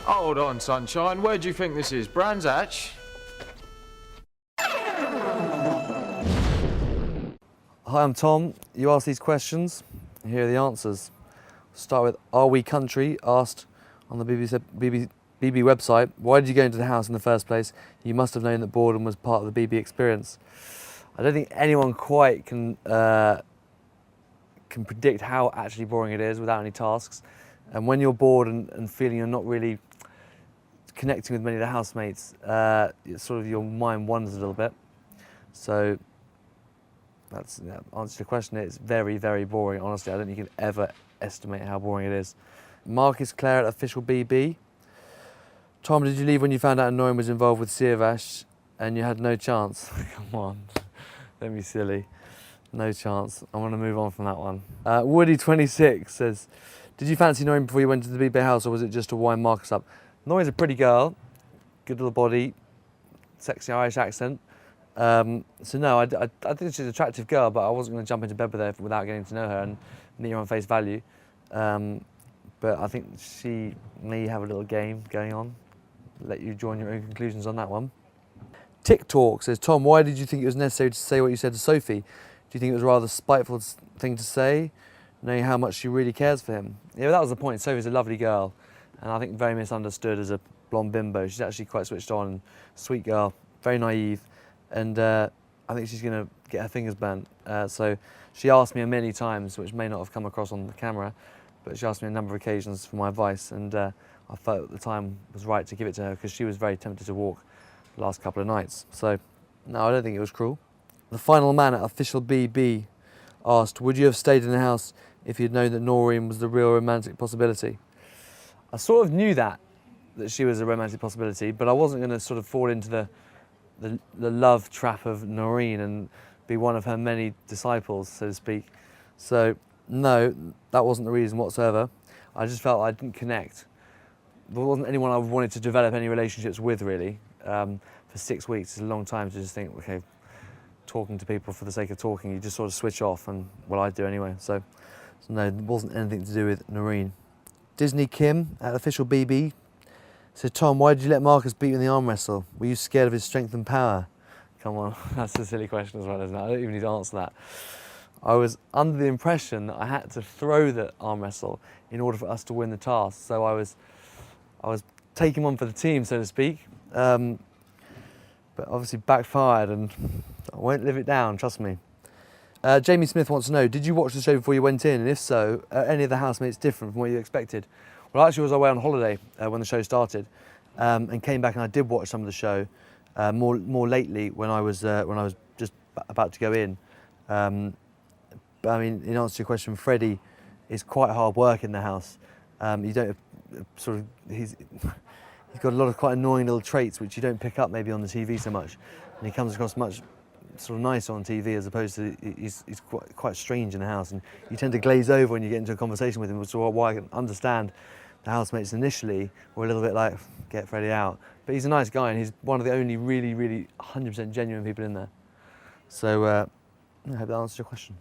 Hold on, sunshine. Where do you think this is? Brands Hatch? Hi, I'm Tom. You asked these questions. Here are the answers. Start with, are we country? Asked on the BB website, why did you go into the house in the first place? You must have known that boredom was part of the BB experience. I don't think anyone quite can predict how actually boring it is without any tasks. And when you're bored and feeling you're not really connecting with many of the housemates, sort of your mind wanders a little bit. So that's answer to the question. It's very, very boring. Honestly, I don't think you can ever estimate how boring it is. Marcus Clare at Official BB. Tom, did you leave when you found out Noreen was involved with Siavash and you had no chance? Come on, don't be silly. No chance. I want to move on from that one. Woody26 says, did you fancy Noreen before you went to the BB house, or was it just to wind Marcus up? Noreen's a pretty girl, good little body, sexy Irish accent. So no, I think she's an attractive girl, but I wasn't going to jump into bed with her without getting to know her and meet her on face value. But I think she may have a little game going on. Let you join your own conclusions on that one. TikTok says, Tom, why did you think it was necessary to say what you said to Sophie? Do you think it was a rather spiteful thing to say, knowing how much she really cares for him? Yeah, that was the point. Sophie's a lovely girl, and I think very misunderstood as a blonde bimbo. She's actually quite switched on, sweet girl, very naive, and I think she's going to get her fingers burnt. So she asked me many times, which may not have come across on the camera, but she asked me a number of occasions for my advice, and I felt the time was right to give it to her because she was very tempted to walk the last couple of nights. So no, I don't think it was cruel. The final man at Official BB asked, would you have stayed in the house if you'd known that Noreen was the real romantic possibility? I sort of knew that she was a romantic possibility, but I wasn't going to sort of fall into the love trap of Noreen and be one of her many disciples, so to speak. So no, that wasn't the reason whatsoever. I just felt I didn't connect. There wasn't anyone I wanted to develop any relationships with, really. For 6 weeks is a long time to just think, okay, talking to people for the sake of talking, you just sort of switch off, and well, I do anyway. So no, it wasn't anything to do with Noreen. Disney Kim at Official BB said, Tom, why did you let Marcus beat you in the arm wrestle? Were you scared of his strength and power? Come on, that's a silly question as well, isn't it? I don't even need to answer that. I was under the impression that I had to throw the arm wrestle in order for us to win the task. So I was taking one for the team, so to speak. But obviously backfired, and I won't live it down, trust me. Jamie Smith wants to know, did you watch the show before you went in? And if so, are any of the housemates different from what you expected? Well, I actually was away on holiday when the show started, and came back and I did watch some of the show more lately when I was just about to go in. But I mean, in answer to your question, Freddie is quite hard work in the house. You don't sort of he's got a lot of quite annoying little traits which you don't pick up maybe on the TV so much, and he comes across much sort of nice on TV as opposed to he's quite strange in the house, and you tend to glaze over when you get into a conversation with him, which is why I can understand the housemates initially were a little bit like, get Freddie out. But he's a nice guy, and he's one of the only really 100% genuine people in there. So I hope that answers your question.